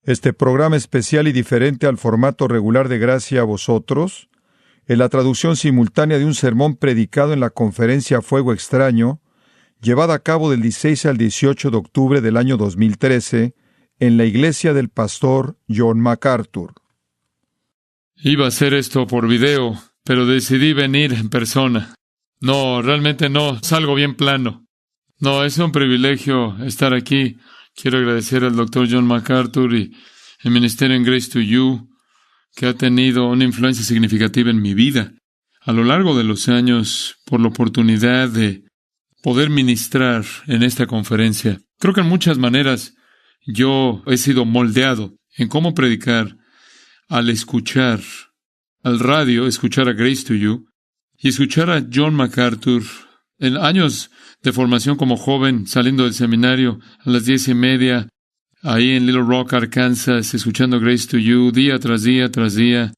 Este programa especial y diferente al formato regular de Gracia a Vosotros, en la traducción simultánea de un sermón predicado en la conferencia Fuego Extraño, llevada a cabo del 16 al 18 de octubre del año 2013, en la iglesia del pastor John MacArthur. Iba a hacer esto por video, pero decidí venir en persona. No, realmente no, salgo bien plano. No, es un privilegio estar aquí. Quiero agradecer al Dr. John MacArthur y el ministerio en Grace to You, que ha tenido una influencia significativa en mi vida a lo largo de los años por la oportunidad de poder ministrar en esta conferencia. Creo que en muchas maneras yo he sido moldeado en cómo predicar al escuchar al radio, escuchar a Grace to You y escuchar a John MacArthur en años de formación como joven, saliendo del seminario a las 10:30, ahí en Little Rock, Arkansas, escuchando Grace to You día tras día tras día,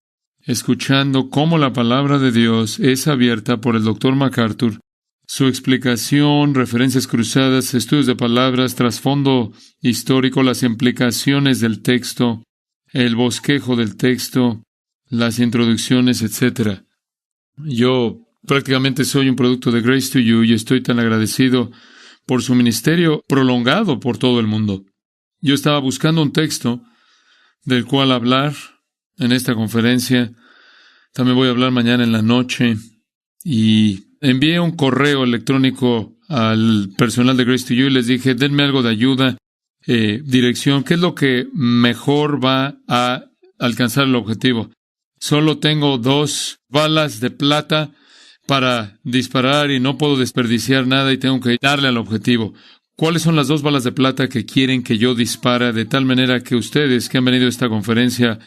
escuchando cómo la palabra de Dios es abierta por el Dr. MacArthur, su explicación, referencias cruzadas, estudios de palabras, trasfondo histórico, las implicaciones del texto, el bosquejo del texto, las introducciones, etc. Yo prácticamente soy un producto de Grace to You y estoy tan agradecido por su ministerio prolongado por todo el mundo. Yo estaba buscando un texto del cual hablar en esta conferencia. También voy a hablar mañana en la noche. Y envié un correo electrónico al personal de Grace to You y les dije, denme algo de ayuda, dirección, ¿qué es lo que mejor va a alcanzar el objetivo? Solo tengo 2 balas de plata para disparar y no puedo desperdiciar nada y tengo que darle al objetivo. ¿Cuáles son las 2 balas de plata que quieren que yo dispare de tal manera que ustedes que han venido a esta conferencia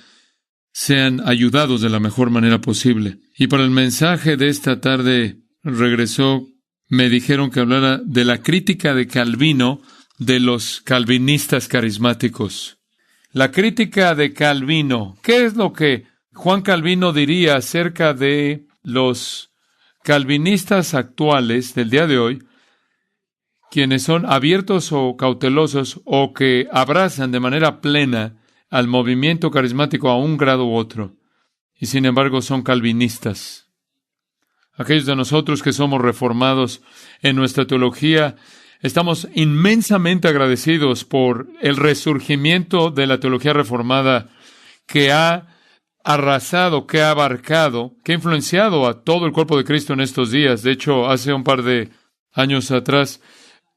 sean ayudados de la mejor manera posible? Y para el mensaje de esta tarde me dijeron que hablara de la crítica de Calvino de los calvinistas carismáticos. La crítica de Calvino. ¿Qué es lo que Juan Calvino diría acerca de los calvinistas actuales del día de hoy, quienes son abiertos o cautelosos o que abrazan de manera plena al movimiento carismático a un grado u otro, y sin embargo son calvinistas? Aquellos de nosotros que somos reformados en nuestra teología, estamos inmensamente agradecidos por el resurgimiento de la teología reformada que ha arrasado, que ha abarcado, que ha influenciado a todo el cuerpo de Cristo en estos días. De hecho, hace un par de años atrás,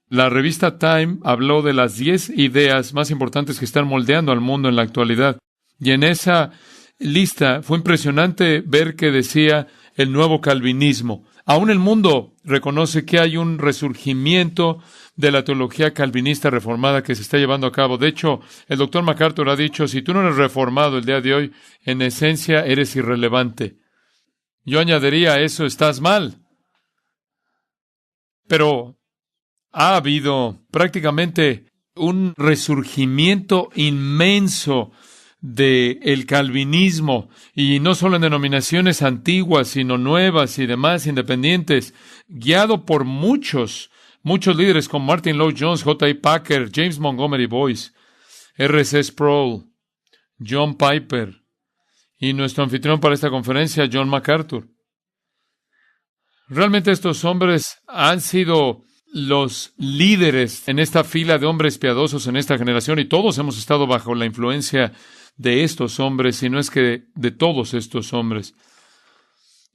la revista Time habló de las 10 ideas más importantes que están moldeando al mundo en la actualidad. Y en esa lista fue impresionante ver que decía el nuevo calvinismo. Aún el mundo reconoce que hay un resurgimiento de la teología calvinista reformada que se está llevando a cabo. De hecho, el Dr. MacArthur ha dicho, si tú no eres reformado el día de hoy, en esencia eres irrelevante. Yo añadiría a eso, estás mal. Pero ha habido prácticamente un resurgimiento inmenso del calvinismo, y no solo en denominaciones antiguas, sino nuevas y demás independientes, guiado por muchos líderes como Martin Lloyd-Jones, J. I. Packer, James Montgomery Boyce, R.C. Sproul, John Piper, y nuestro anfitrión para esta conferencia, John MacArthur. Realmente estos hombres han sido los líderes en esta fila de hombres piadosos en esta generación, y todos hemos estado bajo la influencia de estos hombres, si no es que de todos estos hombres.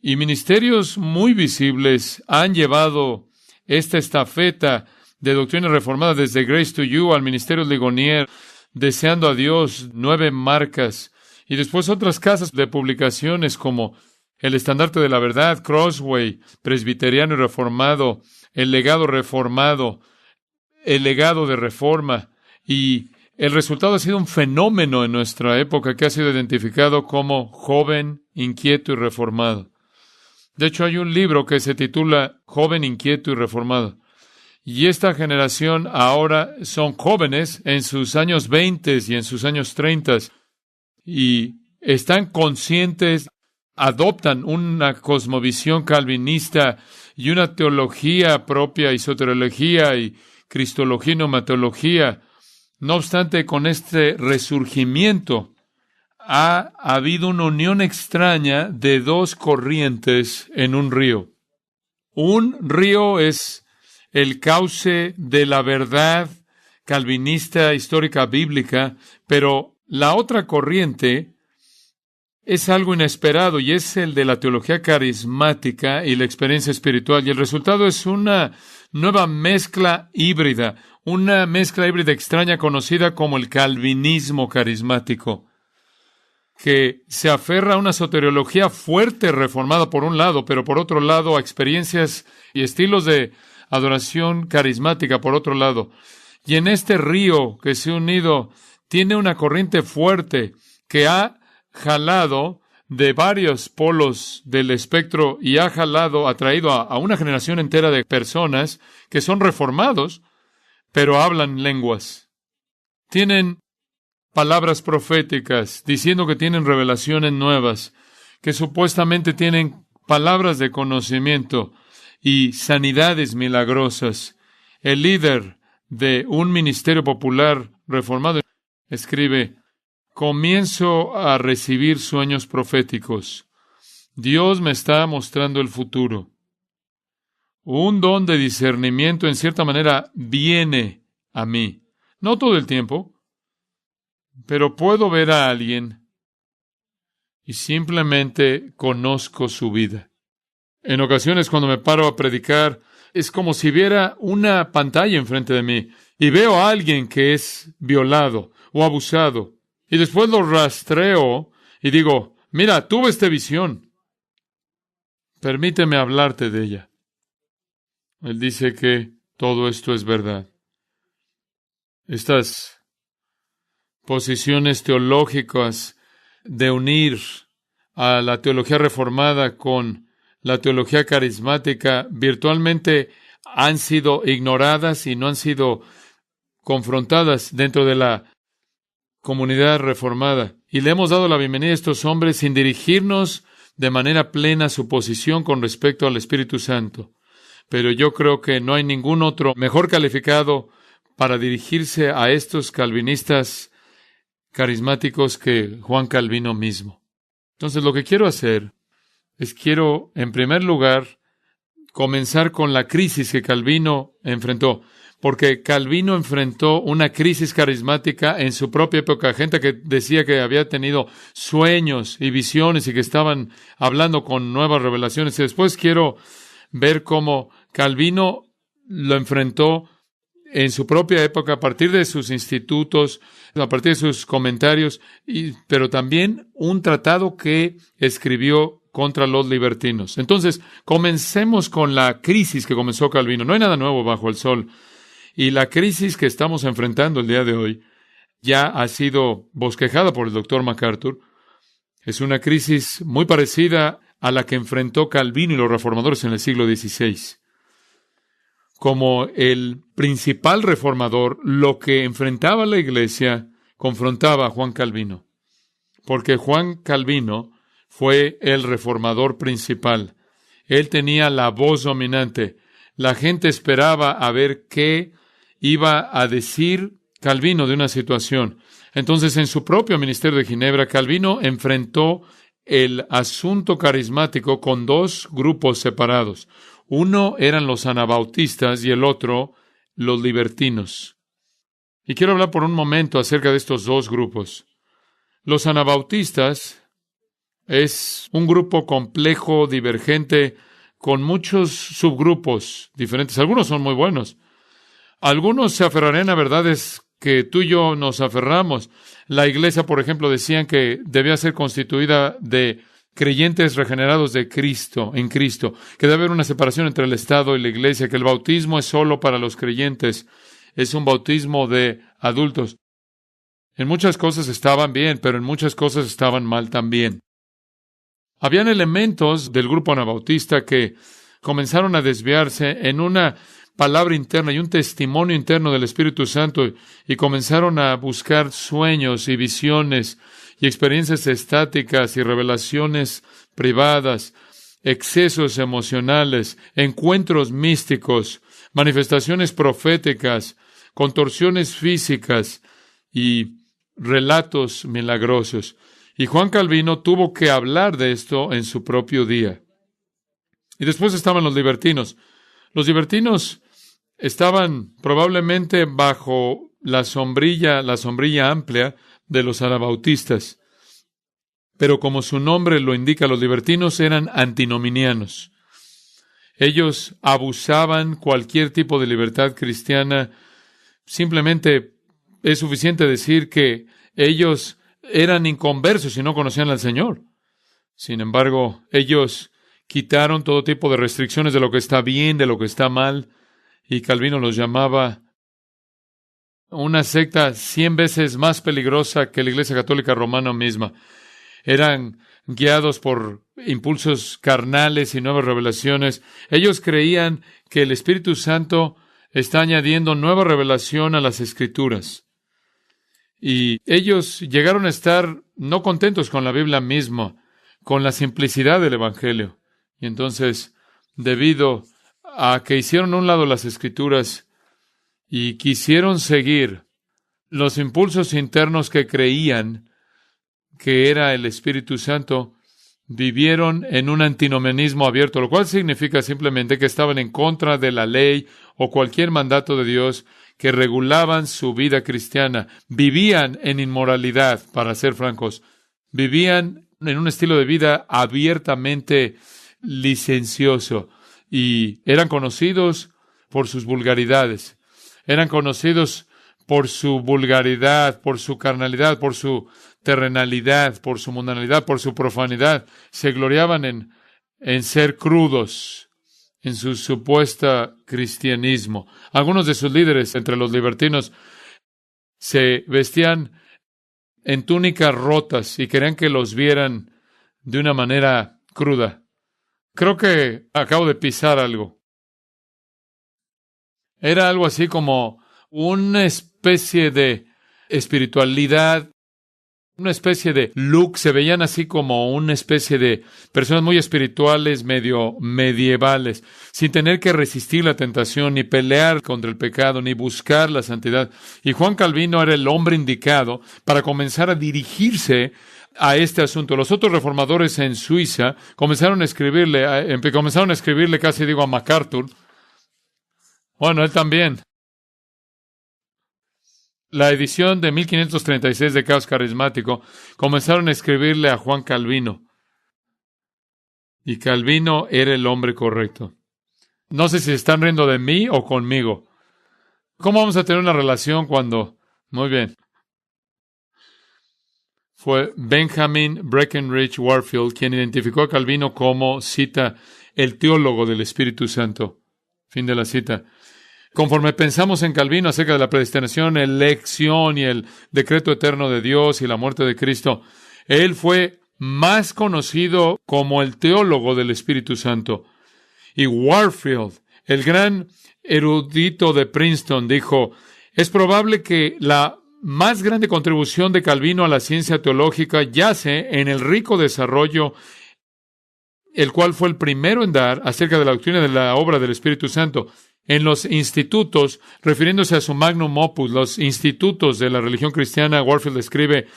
Y ministerios muy visibles han llevado esta estafeta de doctrina reformada desde Grace to You al Ministerio Ligonier, Deseando a Dios, 9 marcas, y después otras casas de publicaciones como El Estandarte de la Verdad, Crossway, Presbiteriano y Reformado, El Legado Reformado, El Legado de Reforma, y el resultado ha sido un fenómeno en nuestra época que ha sido identificado como joven, inquieto y reformado. De hecho, hay un libro que se titula Joven, Inquieto y Reformado. Y esta generación ahora son jóvenes en sus años 20 y en sus años 30 y están conscientes, adoptan una cosmovisión calvinista y una teología propia y soteriología y cristología y neumatología No obstante, con este resurgimiento ha habido una unión extraña de dos corrientes en un río. Un río es el cauce de la verdad calvinista, histórica, bíblica, pero la otra corriente es algo inesperado y es el de la teología carismática y la experiencia espiritual. Y el resultado es una nueva mezcla híbrida, una mezcla híbrida extraña conocida como el calvinismo carismático, que se aferra a una soteriología fuerte, reformada por un lado, pero por otro lado a experiencias y estilos de adoración carismática por otro lado. Y en este río que se ha unido, tiene una corriente fuerte que ha jalado de varios polos del espectro y ha atraído a una generación entera de personas que son reformados, pero hablan lenguas. Tienen palabras proféticas, diciendo que tienen revelaciones nuevas, que supuestamente tienen palabras de conocimiento y sanidades milagrosas. El líder de un ministerio popular reformado escribe: comienzo a recibir sueños proféticos. Dios me está mostrando el futuro. Un don de discernimiento, en cierta manera, viene a mí. No todo el tiempo, pero puedo ver a alguien y simplemente conozco su vida. En ocasiones, cuando me paro a predicar, es como si viera una pantalla enfrente de mí y veo a alguien que es violado o abusado. Y después lo rastreo y digo: mira, tuve esta visión. Permíteme hablarte de ella. Él dice que todo esto es verdad. Estas posiciones teológicas de unir a la teología reformada con la teología carismática virtualmente han sido ignoradas y no han sido confrontadas dentro de la comunidad reformada. Y le hemos dado la bienvenida a estos hombres sin dirigirnos de manera plena a su posición con respecto al Espíritu Santo. Pero yo creo que no hay ningún otro mejor calificado para dirigirse a estos calvinistas carismáticos que Juan Calvino mismo. Entonces, lo que quiero hacer es en primer lugar, comenzar con la crisis que Calvino enfrentó. Porque Calvino enfrentó una crisis carismática en su propia época. Gente que decía que había tenido sueños y visiones y que estaban hablando con nuevas revelaciones. Y después quiero ver cómo Calvino lo enfrentó en su propia época, a partir de sus institutos, a partir de sus comentarios, pero también un tratado que escribió contra los libertinos. Entonces, comencemos con la crisis que comenzó Calvino. No hay nada nuevo bajo el sol. Y la crisis que estamos enfrentando el día de hoy ya ha sido bosquejada por el Dr. MacArthur. Es una crisis muy parecida a la que enfrentó Calvino y los reformadores en el siglo XVI. Como el principal reformador, lo que enfrentaba la Iglesia confrontaba a Juan Calvino. Porque Juan Calvino fue el reformador principal. Él tenía la voz dominante. La gente esperaba a ver qué iba a decir Calvino de una situación. Entonces, en su propio ministerio de Ginebra, Calvino enfrentó el asunto carismático con dos grupos separados. Uno eran los anabautistas y el otro los libertinos. Y quiero hablar por un momento acerca de estos dos grupos. Los anabautistas es un grupo complejo, divergente, con muchos subgrupos diferentes. Algunos son muy buenos. Algunos se aferrarían a verdades que tú y yo nos aferramos. La iglesia, por ejemplo, decían que debía ser constituida de creyentes regenerados de Cristo, en Cristo, que debe haber una separación entre el Estado y la iglesia, que el bautismo es solo para los creyentes, es un bautismo de adultos. En muchas cosas estaban bien, pero en muchas cosas estaban mal también. Habían elementos del grupo anabautista que comenzaron a desviarse en una palabra interna y un testimonio interno del Espíritu Santo y comenzaron a buscar sueños y visiones y experiencias estáticas y revelaciones privadas, excesos emocionales, encuentros místicos, manifestaciones proféticas, contorsiones físicas, y relatos milagrosos. Y Juan Calvino tuvo que hablar de esto en su propio día. Y después estaban los libertinos. Los libertinos estaban probablemente bajo la sombrilla amplia de los anabautistas. Pero como su nombre lo indica, los libertinos eran antinominianos. Ellos abusaban cualquier tipo de libertad cristiana. Simplemente es suficiente decir que ellos eran inconversos y no conocían al Señor. Sin embargo, ellos quitaron todo tipo de restricciones de lo que está bien, de lo que está mal, y Calvino los llamaba una secta 100 veces más peligrosa que la Iglesia Católica Romana misma. Eran guiados por impulsos carnales y nuevas revelaciones. Ellos creían que el Espíritu Santo está añadiendo nueva revelación a las Escrituras. Y ellos llegaron a estar no contentos con la Biblia misma, con la simplicidad del Evangelio. Y entonces, debido a que hicieron a un lado las Escrituras y quisieron seguir los impulsos internos que creían que era el Espíritu Santo, vivieron en un antinomianismo abierto, lo cual significa simplemente que estaban en contra de la ley o cualquier mandato de Dios que regulaban su vida cristiana. Vivían en inmoralidad, para ser francos. Vivían en un estilo de vida abiertamente licencioso y eran conocidos por sus vulgaridades. Eran conocidos por su vulgaridad, por su carnalidad, por su terrenalidad, por su mundanalidad, por su profanidad. Se gloriaban en ser crudos, en su supuesto cristianismo. Algunos de sus líderes, entre los libertinos, se vestían en túnicas rotas y querían que los vieran de una manera cruda. Creo que acabo de pisar algo. Era algo así como una especie de espiritualidad, una especie de look. Se veían así como una especie de personas muy espirituales, medio medievales, sin tener que resistir la tentación, ni pelear contra el pecado, ni buscar la santidad. Y Juan Calvino era el hombre indicado para comenzar a dirigirse a este asunto. Los otros reformadores en Suiza comenzaron a escribirle casi digo a MacArthur. Bueno, él también. La edición de 1536 de Caos Carismático comenzaron a escribirle a Juan Calvino. Y Calvino era el hombre correcto. No sé si se están riendo de mí o conmigo. ¿Cómo vamos a tener una relación cuando...? Muy bien. Fue Benjamin Breckinridge Warfield quien identificó a Calvino como, cita, el teólogo del Espíritu Santo. Fin de la cita. Conforme pensamos en Calvino acerca de la predestinación, elección y el decreto eterno de Dios y la muerte de Cristo, él fue más conocido como el teólogo del Espíritu Santo. Y Warfield, el gran erudito de Princeton, dijo, es probable que la más grande contribución de Calvino a la ciencia teológica yace en el rico desarrollo, el cual fue el primero en dar acerca de la doctrina de la obra del Espíritu Santo. En los institutos, refiriéndose a su magnum opus, los institutos de la religión cristiana, Warfield escribe,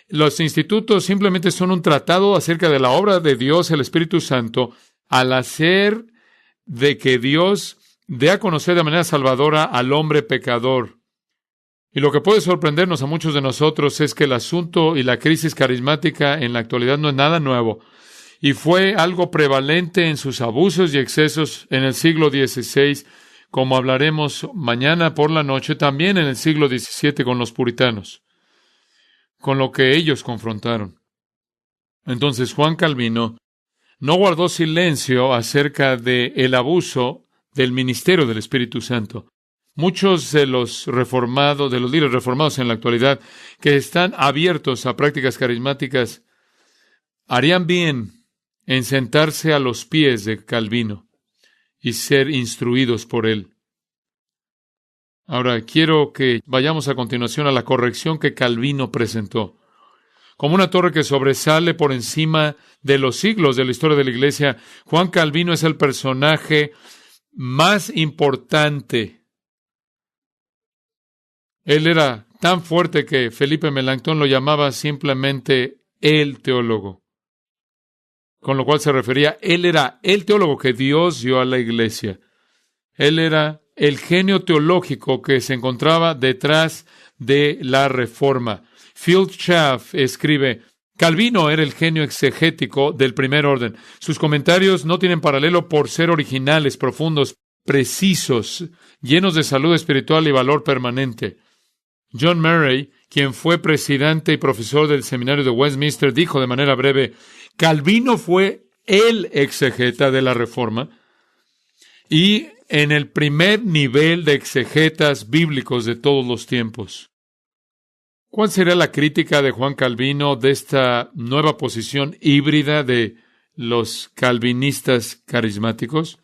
los institutos simplemente son un tratado acerca de la obra de Dios, el Espíritu Santo, al hacer de que Dios dé a conocer de manera salvadora al hombre pecador. Y lo que puede sorprendernos a muchos de nosotros es que el asunto y la crisis carismática en la actualidad no es nada nuevo. Y fue algo prevalente en sus abusos y excesos en el siglo XVI, como hablaremos mañana por la noche, también en el siglo XVII con los puritanos, con lo que ellos confrontaron. Entonces Juan Calvino no guardó silencio acerca del abuso del ministerio del Espíritu Santo. Muchos de los líderes reformados en la actualidad, que están abiertos a prácticas carismáticas, harían bien en sentarse a los pies de Calvino y ser instruidos por él. Ahora, quiero que vayamos a continuación a la corrección que Calvino presentó. Como una torre que sobresale por encima de los siglos de la historia de la Iglesia, Juan Calvino es el personaje más importante Él era tan fuerte que Felipe Melanchthon lo llamaba simplemente el teólogo, con lo cual se refería, él era el teólogo que Dios dio a la iglesia. Él era el genio teológico que se encontraba detrás de la Reforma. Phil Schaff escribe, Calvino era el genio exegético del primer orden. Sus comentarios no tienen paralelo por ser originales, profundos, precisos, llenos de salud espiritual y valor permanente. John Murray, quien fue presidente y profesor del seminario de Westminster, dijo de manera breve, Calvino fue el exegeta de la Reforma y en el primer nivel de exegetas bíblicos de todos los tiempos. ¿Cuál sería la crítica de Juan Calvino de esta nueva posición híbrida de los calvinistas carismáticos?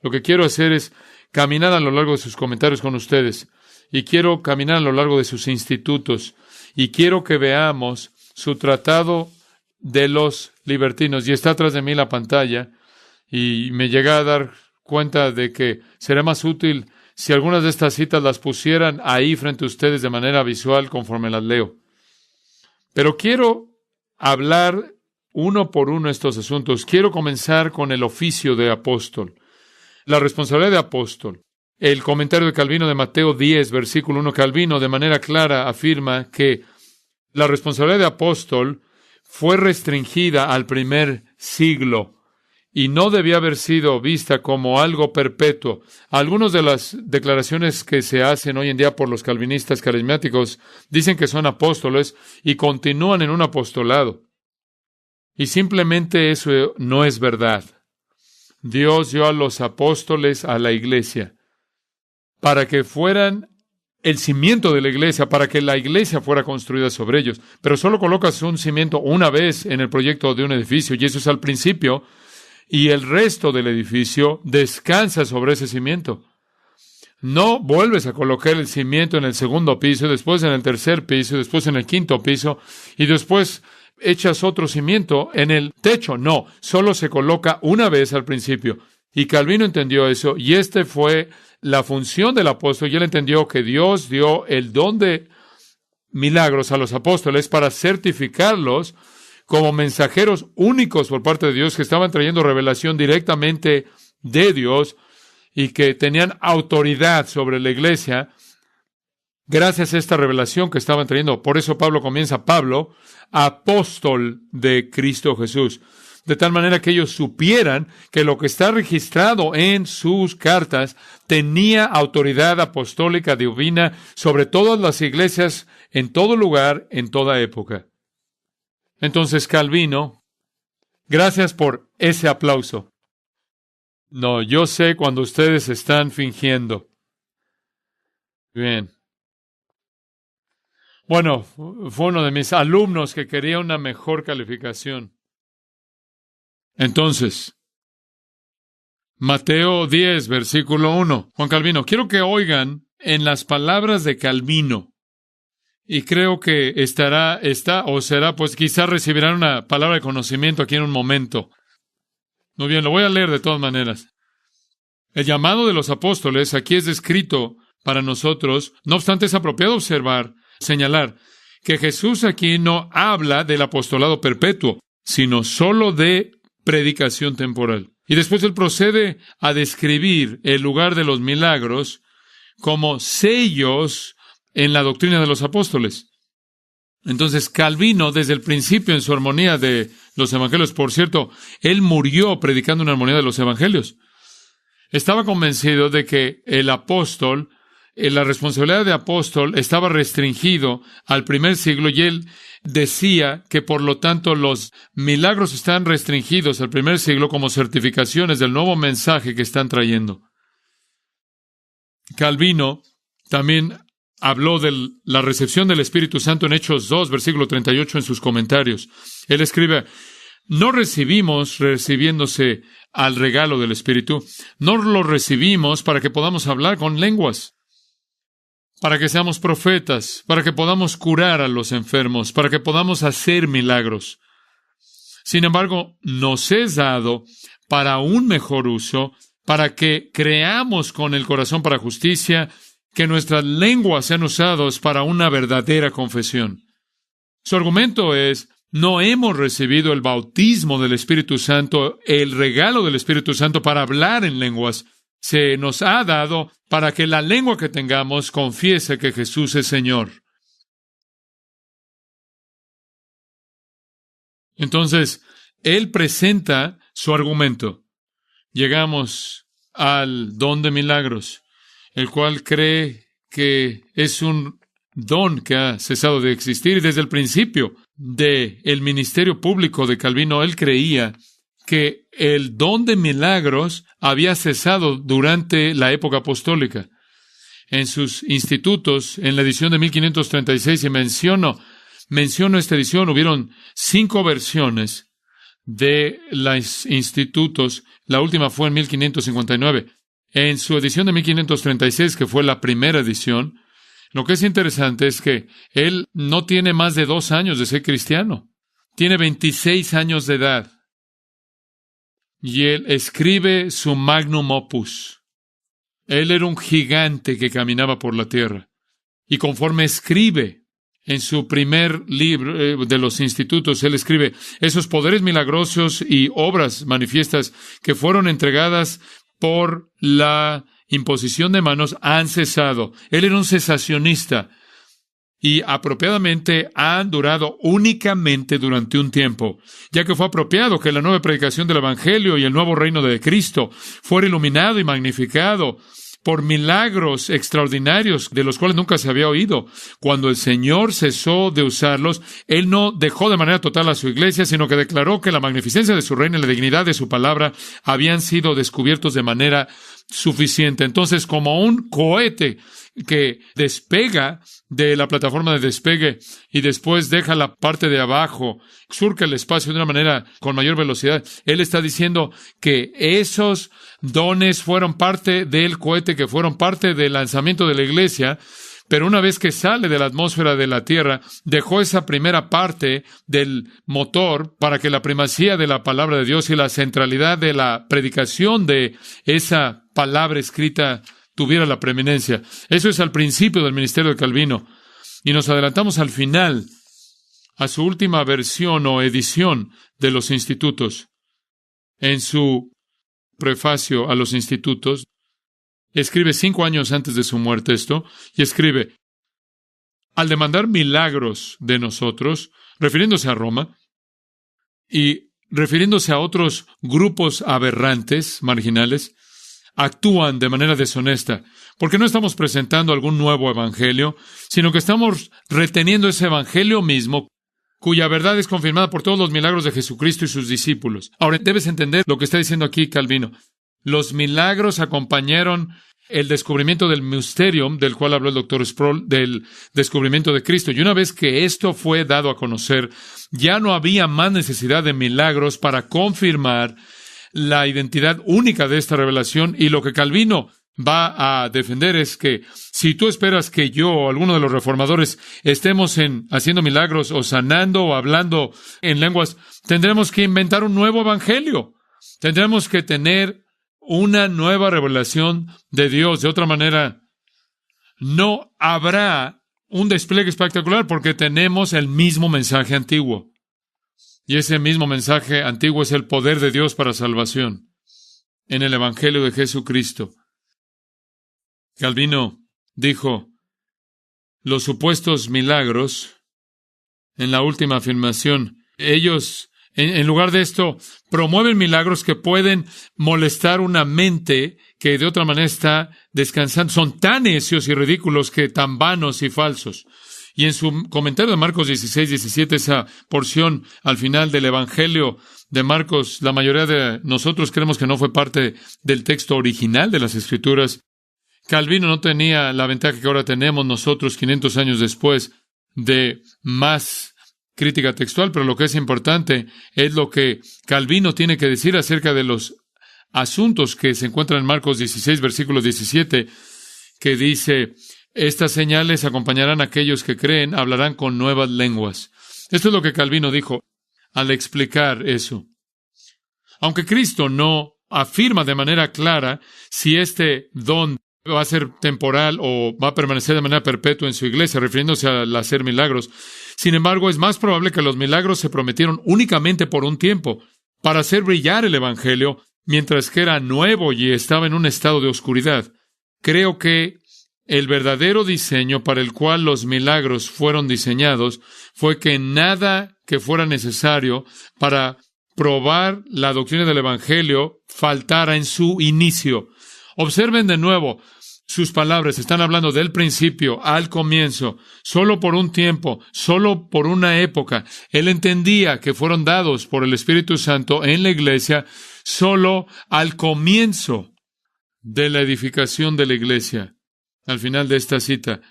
Lo que quiero hacer es caminar a lo largo de sus comentarios con ustedes, y quiero caminar a lo largo de sus institutos, y quiero que veamos su tratado de los libertinos. Y está atrás de mí la pantalla, y me llega a dar cuenta de que será más útil si algunas de estas citas las pusieran ahí frente a ustedes de manera visual conforme las leo. Pero quiero hablar uno por uno estos asuntos. Quiero comenzar con el oficio de apóstol, la responsabilidad de apóstol. El comentario de Calvino de Mateo 10, versículo 1, Calvino de manera clara afirma que la responsabilidad de apóstol fue restringida al primer siglo y no debía haber sido vista como algo perpetuo. Algunas de las declaraciones que se hacen hoy en día por los calvinistas carismáticos dicen que son apóstoles y continúan en un apostolado. Y simplemente eso no es verdad. Dios dio a los apóstoles a la iglesia para que fueran el cimiento de la iglesia, para que la iglesia fuera construida sobre ellos. Pero solo colocas un cimiento una vez en el proyecto de un edificio, y eso es al principio, y el resto del edificio descansa sobre ese cimiento. No vuelves a colocar el cimiento en el segundo piso, después en el tercer piso, después en el quinto piso, y después echas otro cimiento en el techo. No, solo se coloca una vez al principio. Y Calvino entendió eso, y fue la función del apóstol, y él entendió que Dios dio el don de milagros a los apóstoles para certificarlos como mensajeros únicos por parte de Dios, que estaban trayendo revelación directamente de Dios y que tenían autoridad sobre la iglesia gracias a esta revelación que estaban trayendo. Por eso Pablo comienza, Pablo, apóstol de Cristo Jesús, de tal manera que ellos supieran que lo que está registrado en sus cartas tenía autoridad apostólica divina sobre todas las iglesias, en todo lugar, en toda época. Entonces, Calvino, gracias por ese aplauso. No, yo sé cuando ustedes están fingiendo. Bien. Bueno, fue uno de mis alumnos que quería una mejor calificación. Entonces, Mateo 10, versículo 1. Juan Calvino, quiero que oigan en las palabras de Calvino. Y creo que pues quizás recibirán una palabra de conocimiento aquí en un momento. Muy bien, lo voy a leer de todas maneras. El llamado de los apóstoles aquí es descrito para nosotros. No obstante, es apropiado señalar que Jesús aquí no habla del apostolado perpetuo, sino solo de predicación temporal. Y después él procede a describir el lugar de los milagros como sellos en la doctrina de los apóstoles. Entonces, Calvino, desde el principio en su armonía de los evangelios, por cierto, él murió predicando una armonía de los evangelios. Estaba convencido de que el apóstol, la responsabilidad de apóstol estaba restringido al primer siglo, y él decía que por lo tanto los milagros están restringidos al primer siglo como certificaciones del nuevo mensaje que están trayendo. Calvino también habló de la recepción del Espíritu Santo en Hechos 2, versículo 38 en sus comentarios. Él escribe, no recibimos recibiéndose al regalo del Espíritu, no lo recibimos para que podamos hablar con lenguas, para que seamos profetas, para que podamos curar a los enfermos, para que podamos hacer milagros. Sin embargo, nos es dado para un mejor uso, para que creamos con el corazón para justicia, que nuestras lenguas sean usadas para una verdadera confesión. Su argumento es, no hemos recibido el bautismo del Espíritu Santo, el regalo del Espíritu Santo para hablar en lenguas. Se nos ha dado para que la lengua que tengamos confiese que Jesús es Señor. Entonces, él presenta su argumento. Llegamos al don de milagros, el cual cree que es un don que ha cesado de existir. Y desde el principio del ministerio público de Calvino, él creía que el don de milagros había cesado durante la época apostólica. En sus institutos, en la edición de 1536, y menciono esta edición, hubieron 5 versiones de los institutos. La última fue en 1559. En su edición de 1536, que fue la primera edición, lo que es interesante es que él no tiene más de 2 años de ser cristiano. Tiene 26 años de edad. Y él escribe su magnum opus. Él era un gigante que caminaba por la tierra. Y conforme escribe en su primer libro de los institutos, él escribe esos poderes milagrosos y obras manifiestas que fueron entregadas por la imposición de manos han cesado. Él era un cesacionista y apropiadamente han durado únicamente durante un tiempo, ya que fue apropiado que la nueva predicación del Evangelio y el nuevo reino de Cristo fuera iluminado y magnificado por milagros extraordinarios de los cuales nunca se había oído. Cuando el Señor cesó de usarlos, Él no dejó de manera total a su iglesia, sino que declaró que la magnificencia de su reino y la dignidad de su palabra habían sido descubiertos de manera suficiente. Entonces, como un cohete que despega de la plataforma de despegue y después deja la parte de abajo, surca el espacio de una manera con mayor velocidad, Él está diciendo que esos dones fueron parte del cohete, que fueron parte del lanzamiento de la iglesia, pero una vez que sale de la atmósfera de la Tierra, dejó esa primera parte del motor para que la primacía de la palabra de Dios y la centralidad de la predicación de esa palabra escrita tuviera la preeminencia. Eso es al principio del ministerio de Calvino. Y nos adelantamos al final, a su última versión o edición de los institutos. En su prefacio a los institutos, escribe 5 años antes de su muerte esto, y escribe, al demandar milagros de nosotros, refiriéndose a Roma, y refiriéndose a otros grupos aberrantes, marginales, actúan de manera deshonesta, porque no estamos presentando algún nuevo evangelio, sino que estamos reteniendo ese evangelio mismo, cuya verdad es confirmada por todos los milagros de Jesucristo y sus discípulos. Ahora, debes entender lo que está diciendo aquí Calvino. Los milagros acompañaron el descubrimiento del mysterium, del cual habló el Dr. Sproul, del descubrimiento de Cristo. Y una vez que esto fue dado a conocer, ya no había más necesidad de milagros para confirmar la identidad única de esta revelación. Y lo que Calvino va a defender es que si tú esperas que yo o alguno de los reformadores estemos haciendo milagros o sanando o hablando en lenguas, tendremos que inventar un nuevo evangelio. Tendremos que tener una nueva revelación de Dios. De otra manera, no habrá un despliegue espectacular porque tenemos el mismo mensaje antiguo. Y ese mismo mensaje antiguo es el poder de Dios para salvación en el Evangelio de Jesucristo. Calvino dijo, los supuestos milagros, en la última afirmación, ellos, en lugar de esto, promueven milagros que pueden molestar una mente que de otra manera está descansando. Son tan necios y ridículos que tan vanos y falsos. Y en su comentario de Marcos 16, 17, esa porción al final del Evangelio de Marcos, la mayoría de nosotros creemos que no fue parte del texto original de las Escrituras. Calvino no tenía la ventaja que ahora tenemos nosotros 500 años después de más crítica textual, pero lo que es importante es lo que Calvino tiene que decir acerca de los asuntos que se encuentran en Marcos 16, versículo 17, que dice, estas señales acompañarán a aquellos que creen, hablarán con nuevas lenguas. Esto es lo que Calvino dijo al explicar eso. Aunque Cristo no afirma de manera clara si este don va a ser temporal o va a permanecer de manera perpetua en su iglesia, refiriéndose al hacer milagros. Sin embargo, es más probable que los milagros se prometieron únicamente por un tiempo, para hacer brillar el Evangelio, mientras que era nuevo y estaba en un estado de oscuridad. Creo que el verdadero diseño para el cual los milagros fueron diseñados fue que nada que fuera necesario para probar la doctrina del Evangelio faltara en su inicio. Observen de nuevo, sus palabras están hablando del principio al comienzo, solo por un tiempo, solo por una época. Él entendía que fueron dados por el Espíritu Santo en la iglesia solo al comienzo de la edificación de la iglesia, al final de esta cita.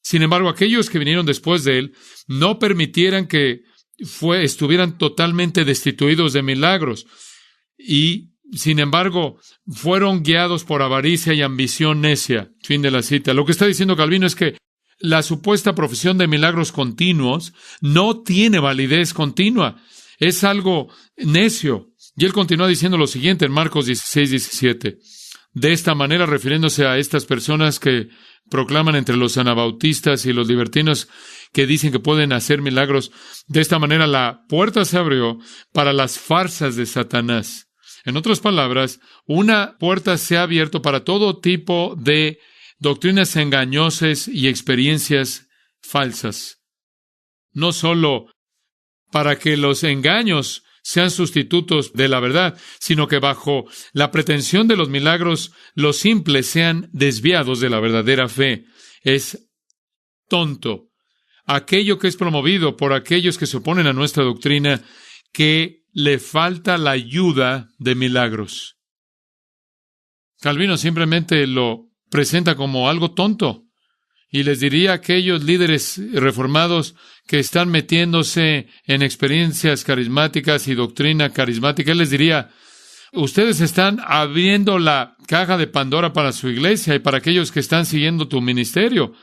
Sin embargo, aquellos que vinieron después de él no permitieran que estuvieran totalmente destituidos de milagros y, sin embargo, fueron guiados por avaricia y ambición necia. Fin de la cita. Lo que está diciendo Calvino es que la supuesta profesión de milagros continuos no tiene validez continua. Es algo necio. Y él continúa diciendo lo siguiente en Marcos 16:17. De esta manera, refiriéndose a estas personas que proclaman entre los anabautistas y los libertinos que dicen que pueden hacer milagros, de esta manera la puerta se abrió para las farsas de Satanás. En otras palabras, una puerta se ha abierto para todo tipo de doctrinas engañosas y experiencias falsas. No solo para que los engaños sean sustitutos de la verdad, sino que bajo la pretensión de los milagros, los simples sean desviados de la verdadera fe. Es tonto aquello que es promovido por aquellos que se oponen a nuestra doctrina, que le falta la ayuda de milagros. Calvino simplemente lo presenta como algo tonto. Y les diría a aquellos líderes reformados que están metiéndose en experiencias carismáticas y doctrina carismática, él les diría, ustedes están abriendo la caja de Pandora para su iglesia y para aquellos que están siguiendo tu ministerio.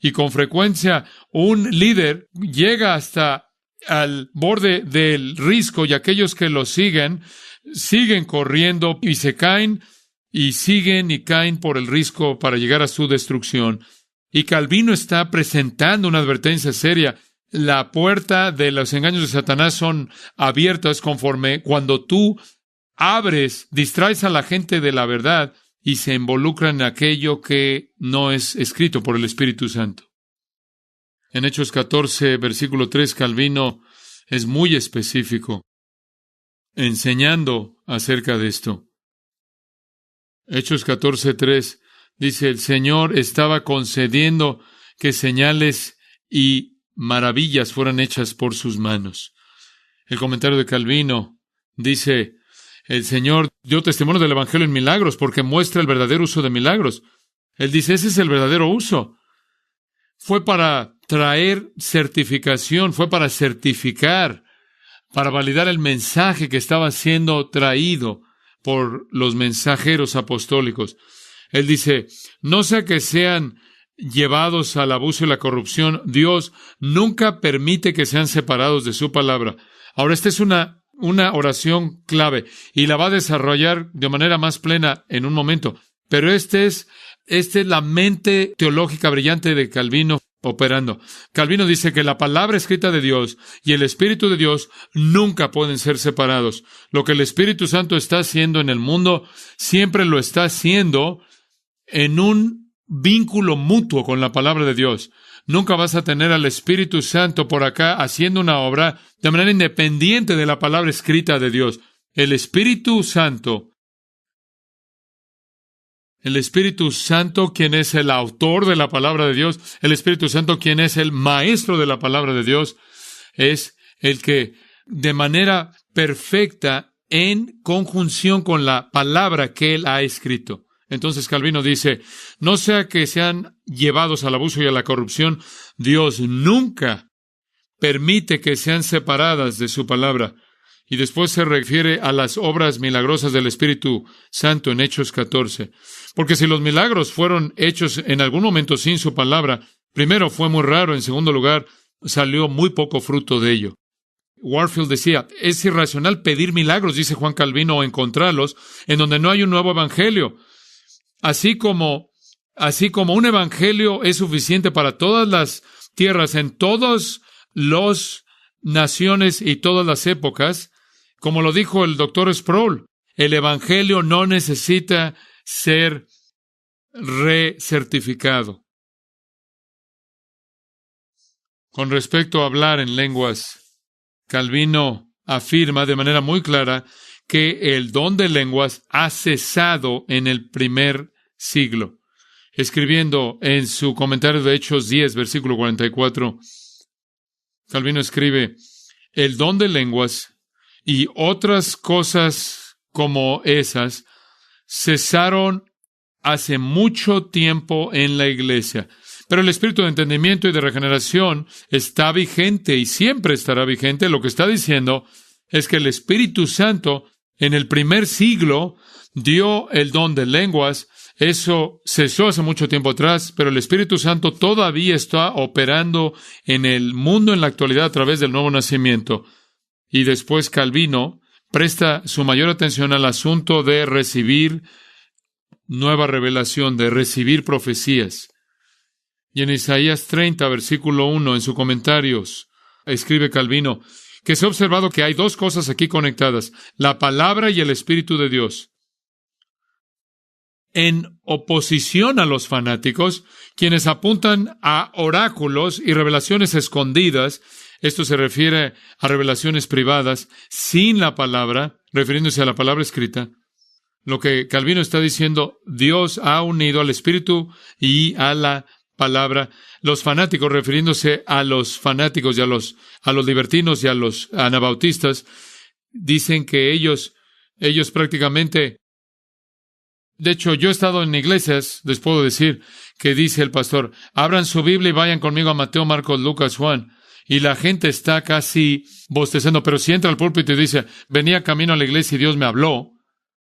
Y con frecuencia un líder llega hasta al borde del risco y aquellos que lo siguen corriendo y se caen y siguen y caen por el risco para llegar a su destrucción. Y Calvino está presentando una advertencia seria. La puerta de los engaños de Satanás son abiertas conforme cuando tú distraes a la gente de la verdad y se involucran en aquello que no es escrito por el Espíritu Santo. En Hechos 14, versículo 3, Calvino es muy específico, enseñando acerca de esto. Hechos 14, 3 dice, el Señor estaba concediendo que señales y maravillas fueran hechas por sus manos. El comentario de Calvino dice, el Señor dio testimonio del Evangelio en milagros porque muestra el verdadero uso de milagros. Él dice, ese es el verdadero uso. Fue para traer certificación, fue para certificar, para validar el mensaje que estaba siendo traído por los mensajeros apostólicos. Él dice, no sea que sean llevados al abuso y la corrupción, Dios nunca permite que sean separados de su palabra. Ahora, esta es una oración clave y la va a desarrollar de manera más plena en un momento. Pero esta es la mente teológica brillante de Calvino operando. Calvino dice que la palabra escrita de Dios y el Espíritu de Dios nunca pueden ser separados. Lo que el Espíritu Santo está haciendo en el mundo siempre lo está haciendo en un vínculo mutuo con la palabra de Dios. Nunca vas a tener al Espíritu Santo por acá haciendo una obra de manera independiente de la palabra escrita de Dios. El Espíritu Santo, quien es el autor de la palabra de Dios, el Espíritu Santo, quien es el maestro de la palabra de Dios, es el que de manera perfecta, en conjunción con la palabra que Él ha escrito. Entonces Calvino dice, no sea que sean llevados al abuso y a la corrupción, Dios nunca permite que sean separadas de su palabra. Y después se refiere a las obras milagrosas del Espíritu Santo en Hechos 14. Porque si los milagros fueron hechos en algún momento sin su palabra, primero fue muy raro, en segundo lugar, salió muy poco fruto de ello. Warfield decía, es irracional pedir milagros, dice Juan Calvino, o encontrarlos en donde no hay un nuevo evangelio. Así como así como un evangelio es suficiente para todas las tierras, en todas las naciones y todas las épocas, como lo dijo el doctor Sproul, el evangelio no necesita ser recertificado. Con respecto a hablar en lenguas, Calvino afirma de manera muy clara que el don de lenguas ha cesado en el primer siglo. Escribiendo en su comentario de Hechos 10, versículo 44, Calvino escribe: el don de lenguas y otras cosas como esas cesaron hace mucho tiempo en la iglesia. Pero el espíritu de entendimiento y de regeneración está vigente y siempre estará vigente. Lo que está diciendo es que el Espíritu Santo en el primer siglo dio el don de lenguas. Eso cesó hace mucho tiempo atrás, pero el Espíritu Santo todavía está operando en el mundo en la actualidad a través del nuevo nacimiento. Y después Calvino presta su mayor atención al asunto de recibir nueva revelación, de recibir profecías. Y en Isaías 30, versículo 1, en sus comentarios, escribe Calvino que se ha observado que hay dos cosas aquí conectadas: la palabra y el Espíritu de Dios. En oposición a los fanáticos, quienes apuntan a oráculos y revelaciones escondidas, esto se refiere a revelaciones privadas, sin la palabra, refiriéndose a la palabra escrita. Lo que Calvino está diciendo, Dios ha unido al Espíritu y a la palabra. Los fanáticos, refiriéndose a los fanáticos y a los libertinos y a los anabautistas, dicen que ellos prácticamente... De hecho, yo he estado en iglesias, les puedo decir, que dice el pastor: abran su Biblia y vayan conmigo a Mateo, Marcos, Lucas, Juan. Y la gente está casi bostezando, pero si entra al púlpito y dice: venía camino a la iglesia y Dios me habló,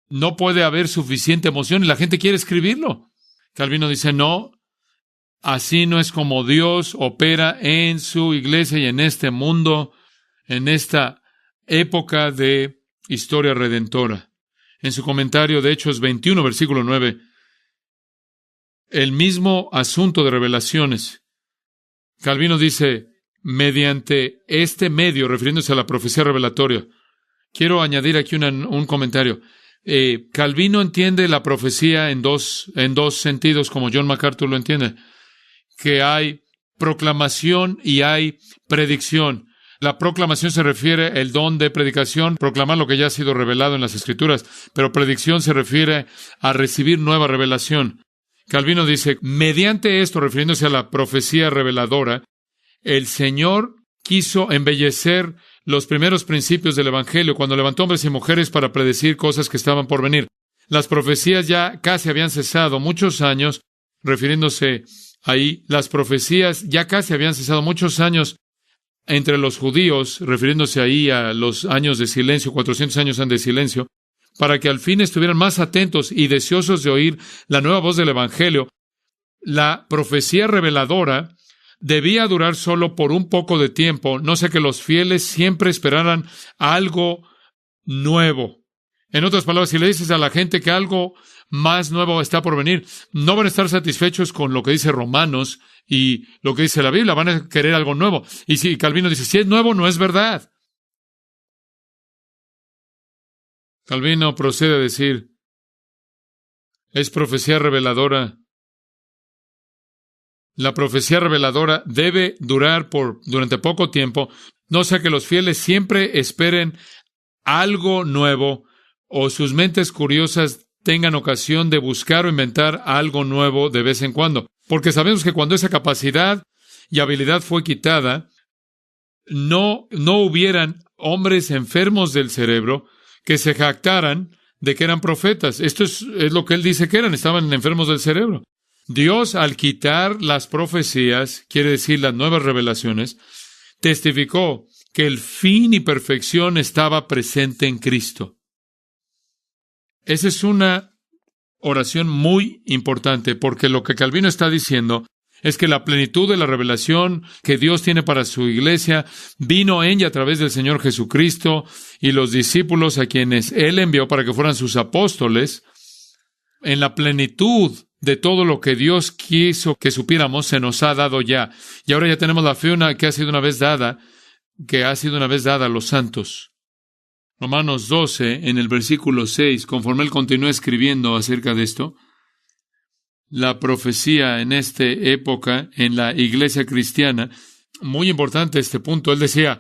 no puede haber suficiente emoción y la gente quiere escribirlo. Calvino dice: no, así no es como Dios opera en su iglesia y en este mundo, en esta época de historia redentora. En su comentario de Hechos 21, versículo 9, el mismo asunto de revelaciones. Calvino dice: mediante este medio, refiriéndose a la profecía revelatoria. Quiero añadir aquí un comentario. Calvino entiende la profecía en dos sentidos, como John MacArthur lo entiende, que hay proclamación y hay predicción. La proclamación se refiere al don de predicación, proclamar lo que ya ha sido revelado en las Escrituras, pero predicción se refiere a recibir nueva revelación. Calvino dice: mediante esto, refiriéndose a la profecía reveladora, el Señor quiso embellecer los primeros principios del Evangelio cuando levantó hombres y mujeres para predecir cosas que estaban por venir. Las profecías ya casi habían cesado muchos años, refiriéndose ahí, las profecías ya casi habían cesado muchos años entre los judíos, refiriéndose ahí a los años de silencio, 400 años de silencio, para que al fin estuvieran más atentos y deseosos de oír la nueva voz del Evangelio. La profecía reveladora debía durar solo por un poco de tiempo, no sea que los fieles siempre esperaran algo nuevo. En otras palabras, si le dices a la gente que algo más nuevo está por venir, no van a estar satisfechos con lo que dice Romanos y lo que dice la Biblia, van a querer algo nuevo. Y si Calvino dice: si es nuevo, no es verdad. Calvino procede a decir: es profecía reveladora. La profecía reveladora debe durar durante poco tiempo, no sea que los fieles siempre esperen algo nuevo o sus mentes curiosas tengan ocasión de buscar o inventar algo nuevo de vez en cuando. Porque sabemos que cuando esa capacidad y habilidad fue quitada, no hubieran hombres enfermos del cerebro que se jactaran de que eran profetas. Esto es lo que él dice que eran, estaban enfermos del cerebro. Dios, al quitar las profecías, quiere decir las nuevas revelaciones, testificó que el fin y perfección estaba presente en Cristo. Esa es una oración muy importante, porque lo que Calvino está diciendo es que la plenitud de la revelación que Dios tiene para su iglesia vino en y a través del Señor Jesucristo y los discípulos a quienes Él envió para que fueran sus apóstoles. En la plenitud de todo lo que Dios quiso que supiéramos se nos ha dado ya. Y ahora ya tenemos la fe que ha sido una vez dada, a los santos. Romanos 12, en el versículo 6, conforme él continúa escribiendo acerca de esto, la profecía en esta época, en la iglesia cristiana, muy importante este punto, él decía,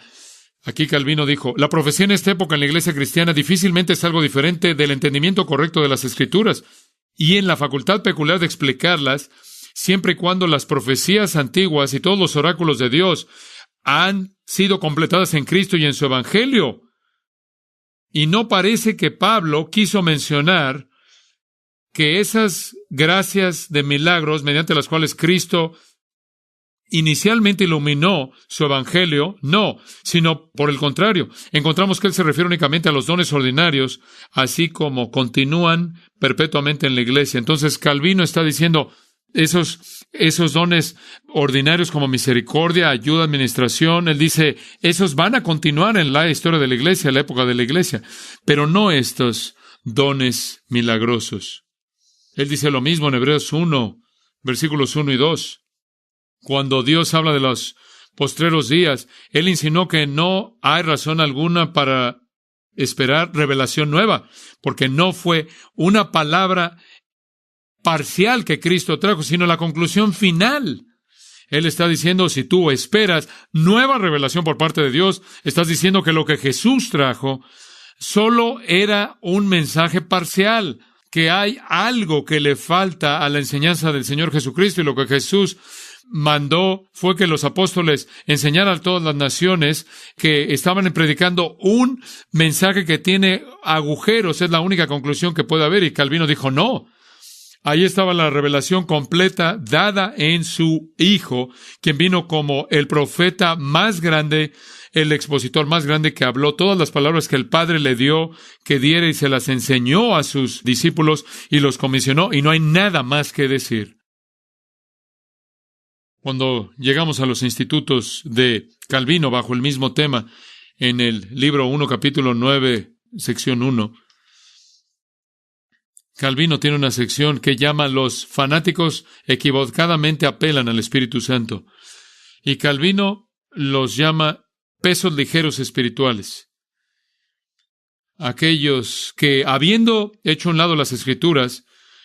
aquí Calvino dijo, la profecía en esta época en la iglesia cristiana difícilmente es algo diferente del entendimiento correcto de las Escrituras y en la facultad peculiar de explicarlas, siempre y cuando las profecías antiguas y todos los oráculos de Dios han sido completadas en Cristo y en su Evangelio. Y no parece que Pablo quiso mencionar que esas gracias de milagros mediante las cuales Cristo inicialmente iluminó su Evangelio, no, sino por el contrario. Encontramos que él se refiere únicamente a los dones ordinarios, así como continúan perpetuamente en la iglesia. Entonces Calvino está diciendo, esos dones ordinarios como misericordia, ayuda, administración, él dice, esos van a continuar en la historia de la iglesia, en la época de la iglesia, pero no estos dones milagrosos. Él dice lo mismo en Hebreos 1, versículos 1 y 2. Cuando Dios habla de los postreros días, él insinuó que no hay razón alguna para esperar revelación nueva, porque no fue una palabra parcial que Cristo trajo, sino la conclusión final. Él está diciendo, si tú esperas nueva revelación por parte de Dios, estás diciendo que lo que Jesús trajo solo era un mensaje parcial, que hay algo que le falta a la enseñanza del Señor Jesucristo, y lo que Jesús mandó fue que los apóstoles enseñaran a todas las naciones que estaban predicando un mensaje que tiene agujeros, es la única conclusión que puede haber, y Calvino dijo, no. Ahí estaba la revelación completa dada en su Hijo, quien vino como el profeta más grande, el expositor más grande que habló todas las palabras que el Padre le dio, que diera y se las enseñó a sus discípulos y los comisionó, y no hay nada más que decir. Cuando llegamos a los institutos de Calvino bajo el mismo tema, en el libro 1, capítulo 9, sección 1, Calvino tiene una sección que llama los fanáticos equivocadamente apelan al Espíritu Santo. Y Calvino los llama pesos ligeros espirituales. Aquellos que, habiendo hecho a un lado las Escrituras,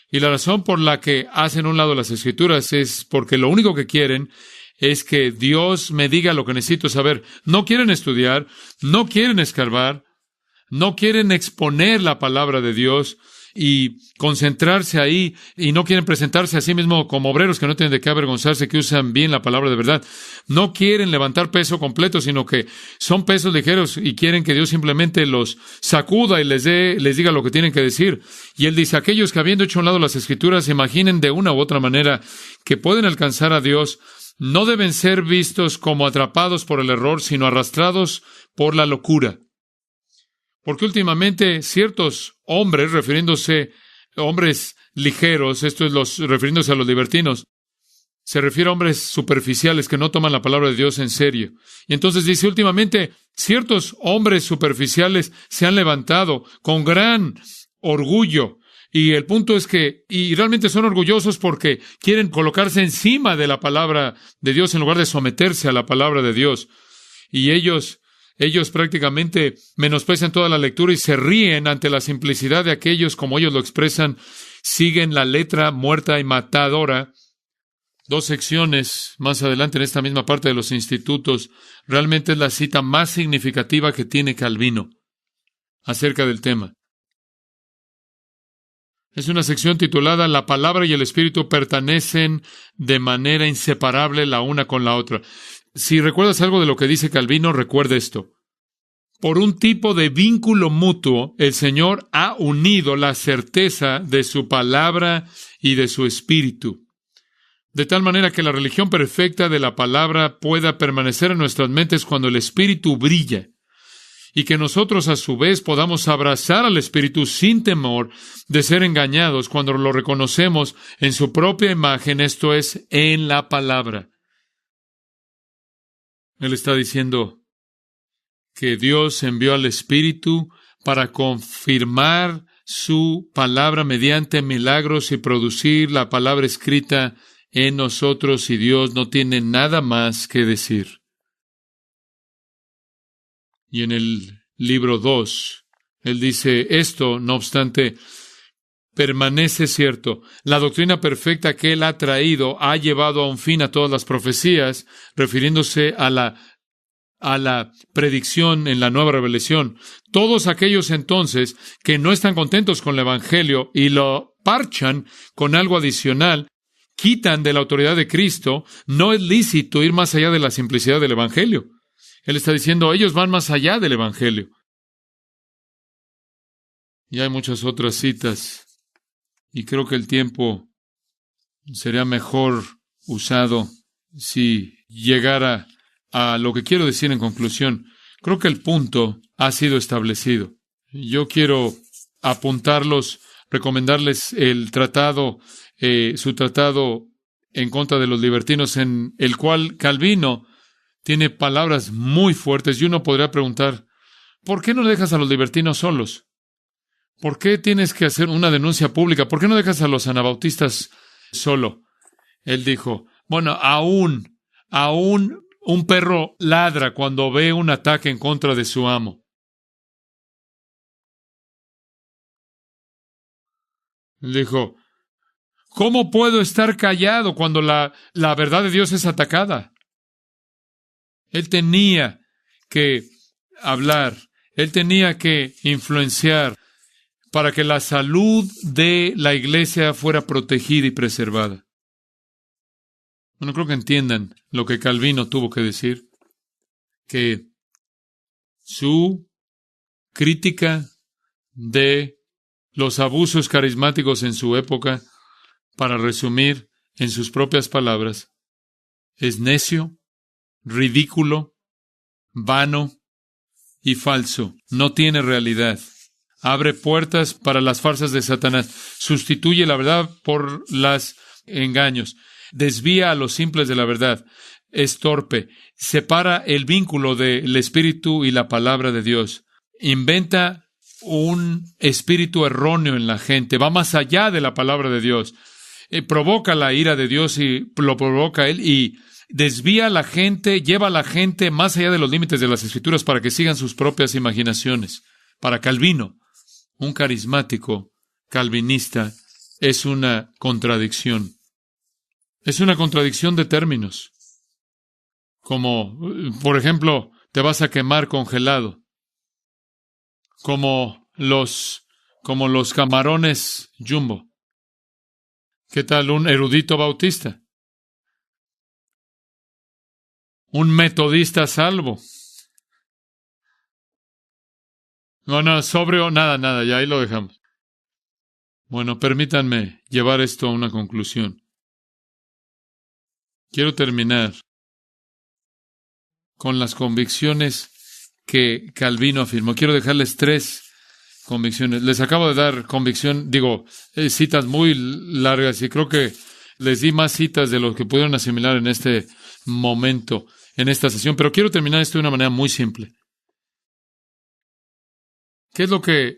y la razón por la que hacen a un lado las Escrituras es porque lo único que quieren es que Dios me diga lo que necesito saber. No quieren estudiar, no quieren escarbar, no quieren exponer la palabra de Dios y concentrarse ahí, y no quieren presentarse a sí mismos como obreros que no tienen de qué avergonzarse, que usan bien la palabra de verdad. No quieren levantar peso completo, sino que son pesos ligeros y quieren que Dios simplemente los sacuda y les diga lo que tienen que decir. Y él dice, aquellos que habiendo hecho a un lado las Escrituras, imaginen de una u otra manera que pueden alcanzar a Dios, no deben ser vistos como atrapados por el error, sino arrastrados por la locura. Porque últimamente ciertos hombres, hombres ligeros, refiriéndose a los libertinos, se refiere a hombres superficiales que no toman la palabra de Dios en serio. Y entonces dice, últimamente ciertos hombres superficiales se han levantado con gran orgullo. Y el punto es que, y realmente son orgullosos porque quieren colocarse encima de la palabra de Dios en lugar de someterse a la palabra de Dios. Y ellos prácticamente menosprecian toda la lectura y se ríen ante la simplicidad de aquellos, como ellos lo expresan, siguen la letra muerta y matadora. 2 secciones más adelante en esta misma parte de los institutos, realmente es la cita más significativa que tiene Calvino acerca del tema. Es una sección titulada La palabra y el espíritu pertenecen de manera inseparable la una con la otra. Si recuerdas algo de lo que dice Calvino, recuerda esto. Por un tipo de vínculo mutuo, el Señor ha unido la certeza de su palabra y de su espíritu, de tal manera que la religión perfecta de la palabra pueda permanecer en nuestras mentes cuando el espíritu brilla, y que nosotros a su vez podamos abrazar al espíritu sin temor de ser engañados cuando lo reconocemos en su propia imagen, esto es, en la palabra. Él está diciendo que Dios envió al Espíritu para confirmar su palabra mediante milagros y producir la palabra escrita en nosotros, y Dios no tiene nada más que decir. Y en el libro 2, él dice, esto, no obstante, permanece cierto. La doctrina perfecta que Él ha traído ha llevado a un fin a todas las profecías, refiriéndose a la predicción en la nueva revelación. Todos aquellos entonces que no están contentos con el Evangelio y lo parchan con algo adicional, quitan de la autoridad de Cristo. No es lícito ir más allá de la simplicidad del Evangelio. Él está diciendo, ellos van más allá del Evangelio. Y hay muchas otras citas. Y creo que el tiempo sería mejor usado si llegara a lo que quiero decir en conclusión. Creo que el punto ha sido establecido. Yo quiero apuntarlos, recomendarles el tratado, su tratado en contra de los libertinos, en el cual Calvino tiene palabras muy fuertes. Y uno podría preguntar, ¿por qué no dejas a los libertinos solos? ¿Por qué tienes que hacer una denuncia pública? ¿Por qué no dejas a los anabautistas solo? Él dijo, bueno, aún un perro ladra cuando ve un ataque en contra de su amo. Él dijo, ¿cómo puedo estar callado cuando la verdad de Dios es atacada? Él tenía que hablar, él tenía que influenciar para que la salud de la iglesia fuera protegida y preservada. Bueno, creo que entiendan lo que Calvino tuvo que decir, que su crítica de los abusos carismáticos en su época, para resumir en sus propias palabras, es necio, ridículo, vano y falso. No tiene realidad. Abre puertas para las farsas de Satanás. Sustituye la verdad por los engaños. Desvía a los simples de la verdad. Es torpe. Separa el vínculo del Espíritu y la palabra de Dios. Inventa un espíritu erróneo en la gente. Va más allá de la palabra de Dios. Provoca la ira de Dios y lo provoca Él y desvía a la gente, lleva a la gente más allá de los límites de las Escrituras para que sigan sus propias imaginaciones. Para Calvino, un carismático calvinista es una contradicción. Es una contradicción de términos. Como, por ejemplo, te vas a quemar congelado. Como los camarones Jumbo. ¿Qué tal un erudito bautista? Un metodista salvo. No, sobrio, nada, ya ahí lo dejamos. Bueno, permítanme llevar esto a una conclusión. Quiero terminar con las convicciones que Calvino afirmó. Quiero dejarles 3 convicciones. Les acabo de dar citas muy largas y creo que les di más citas de lo que pudieron asimilar en este momento, en esta sesión, pero quiero terminar esto de una manera muy simple. ¿Qué es lo que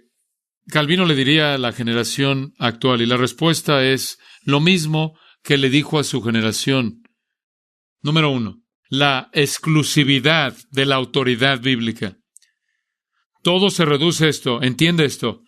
Calvino le diría a la generación actual? Y la respuesta es lo mismo que le dijo a su generación. Número 1, la exclusividad de la autoridad bíblica. Todo se reduce a esto, entiende esto.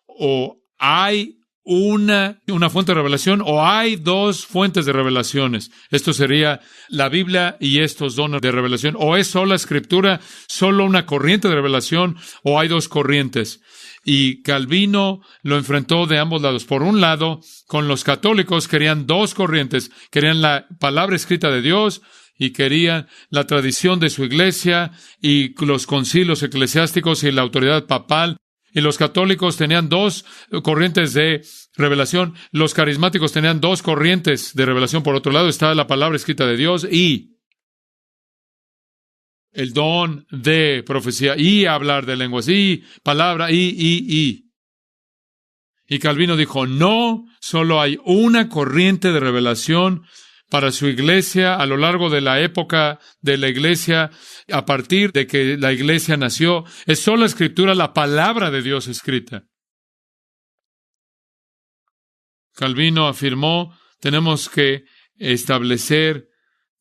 O hay una fuente de revelación o hay 2 fuentes de revelaciones. Esto sería la Biblia y estos dones de revelación. O es sola Escritura, solo una corriente de revelación, o hay 2 corrientes. Y Calvino lo enfrentó de ambos lados. Por un lado, con los católicos querían 2 corrientes. Querían la palabra escrita de Dios y querían la tradición de su iglesia y los concilios eclesiásticos y la autoridad papal. Y los católicos tenían 2 corrientes de revelación. Los carismáticos tenían 2 corrientes de revelación. Por otro lado estaba la palabra escrita de Dios y el don de profecía y hablar de lenguas y palabra y. Y Calvino dijo, no, solo hay una corriente de revelación para su iglesia a lo largo de la época de la iglesia, a partir de que la iglesia nació. Es solo Escritura, la palabra de Dios escrita. Calvino afirmó, tenemos que establecer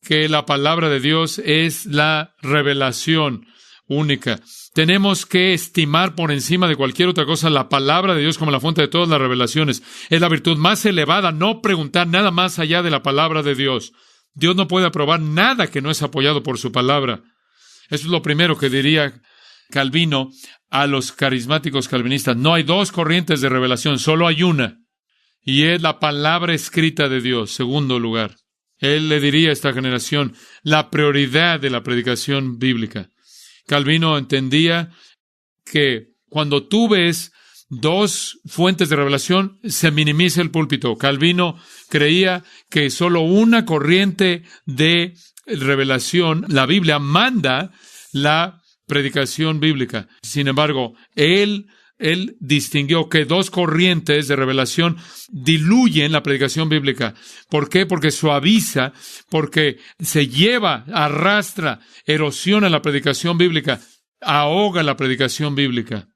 que la palabra de Dios es la revelación única. Tenemos que estimar por encima de cualquier otra cosa la palabra de Dios como la fuente de todas las revelaciones. Es la virtud más elevada, no preguntar nada más allá de la palabra de Dios. Dios no puede aprobar nada que no es apoyado por su palabra. Eso es lo primero que diría Calvino a los carismáticos calvinistas. No hay dos corrientes de revelación, solo hay una. Y es la palabra escrita de Dios. Segundo lugar, él le diría a esta generación la prioridad de la predicación bíblica. Calvino entendía que cuando tú ves dos fuentes de revelación, se minimiza el púlpito. Calvino creía que solo una corriente de revelación, la Biblia, manda la predicación bíblica. Sin embargo, él distinguió que dos corrientes de revelación diluyen la predicación bíblica. ¿Por qué? Porque suaviza, porque se lleva, arrastra, erosiona la predicación bíblica, ahoga la predicación bíblica.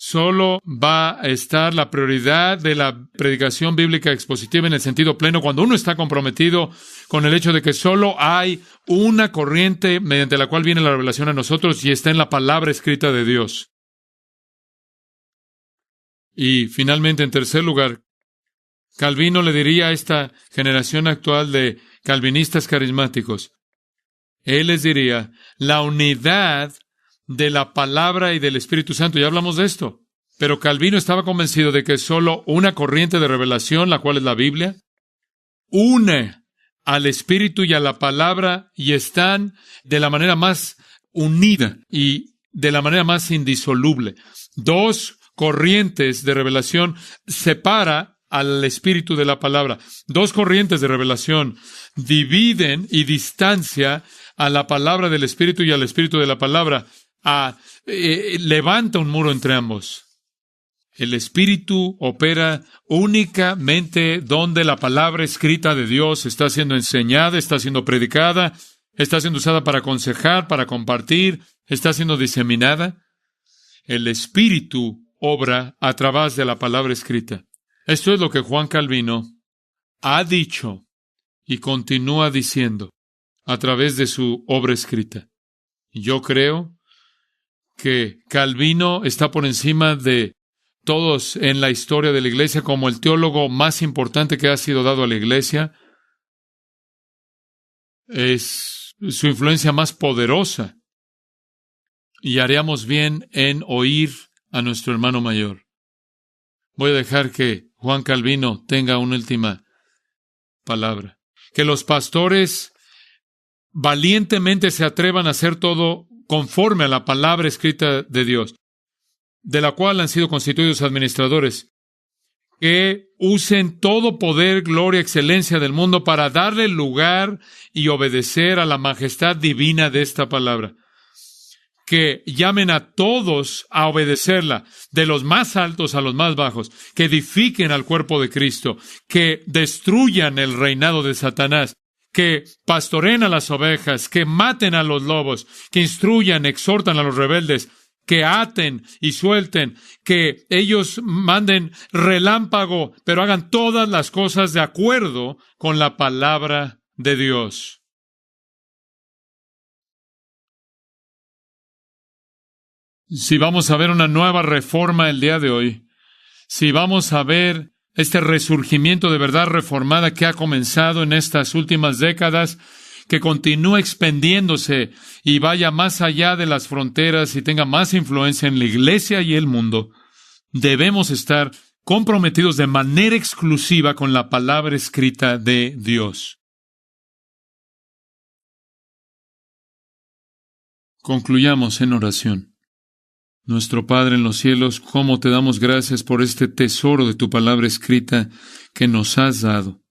Solo va a estar la prioridad de la predicación bíblica expositiva en el sentido pleno cuando uno está comprometido con el hecho de que solo hay una corriente mediante la cual viene la revelación a nosotros y está en la palabra escrita de Dios. Y finalmente, en tercer lugar, Calvino le diría a esta generación actual de calvinistas carismáticos, él les diría, la unidad de la palabra y del Espíritu Santo. Ya hablamos de esto. Pero Calvino estaba convencido de que solo una corriente de revelación, la cual es la Biblia, une al Espíritu y a la palabra y están de la manera más unida y de la manera más indisoluble. Dos corrientes de revelación separa al Espíritu de la palabra. Dos corrientes de revelación dividen y distancia a la palabra del Espíritu y al Espíritu de la palabra. Levanta un muro entre ambos. El Espíritu opera únicamente donde la palabra escrita de Dios está siendo enseñada, está siendo predicada, está siendo usada para aconsejar, para compartir, está siendo diseminada. El Espíritu obra a través de la palabra escrita. Esto es lo que Juan Calvino ha dicho y continúa diciendo a través de su obra escrita. Yo creo que Calvino está por encima de todos en la historia de la Iglesia como el teólogo más importante que ha sido dado a la Iglesia. Es su influencia más poderosa. Y haríamos bien en oír a nuestro hermano mayor. Voy a dejar que Juan Calvino tenga una última palabra. Que los pastores valientemente se atrevan a hacer todo conforme a la palabra escrita de Dios, de la cual han sido constituidos administradores, que usen todo poder, gloria, excelencia del mundo para darle lugar y obedecer a la majestad divina de esta palabra. Que llamen a todos a obedecerla, de los más altos a los más bajos, que edifiquen al cuerpo de Cristo, que destruyan el reinado de Satanás, que pastoreen a las ovejas, que maten a los lobos, que instruyan, exhortan a los rebeldes, que aten y suelten, que ellos manden relámpago, pero hagan todas las cosas de acuerdo con la palabra de Dios. Si vamos a ver una nueva reforma el día de hoy, si vamos a ver este resurgimiento de verdad reformada que ha comenzado en estas últimas décadas, que continúa expandiéndose y vaya más allá de las fronteras y tenga más influencia en la Iglesia y el mundo, debemos estar comprometidos de manera exclusiva con la palabra escrita de Dios. Concluyamos en oración. Nuestro Padre en los cielos, cómo te damos gracias por este tesoro de tu palabra escrita que nos has dado.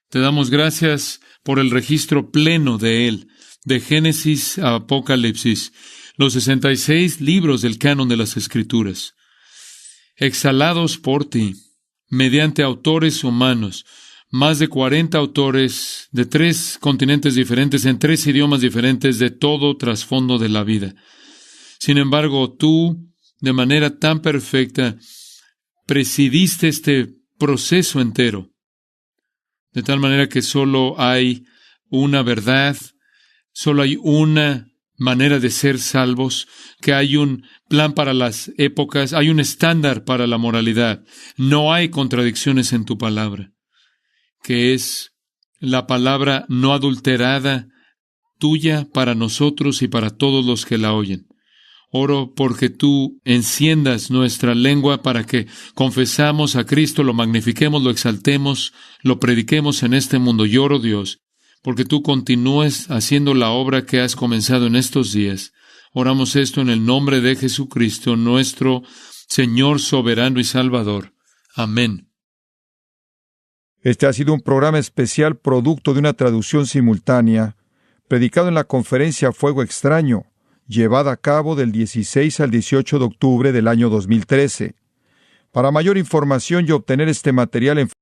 Te damos gracias por el registro pleno de él, de Génesis a Apocalipsis, los 66 libros del canon de las Escrituras, exhalados por ti, mediante autores humanos, más de 40 autores de 3 continentes diferentes, en 3 idiomas diferentes, de todo trasfondo de la vida. Sin embargo, tú, de manera tan perfecta, presidiste este proceso entero. De tal manera que solo hay una verdad, solo hay una manera de ser salvos, que hay un plan para las épocas, hay un estándar para la moralidad. No hay contradicciones en tu palabra, que es la palabra no adulterada tuya para nosotros y para todos los que la oyen. Oro porque tú enciendas nuestra lengua para que confesamos a Cristo, lo magnifiquemos, lo exaltemos, lo prediquemos en este mundo. Y oro, Dios, porque tú continúes haciendo la obra que has comenzado en estos días. Oramos esto en el nombre de Jesucristo, nuestro Señor soberano y Salvador. Amén. Este ha sido un programa especial producto de una traducción simultánea, predicado en la conferencia Fuego Extraño, llevada a cabo del 16 al 18 de octubre del año 2013. Para mayor información y obtener este material en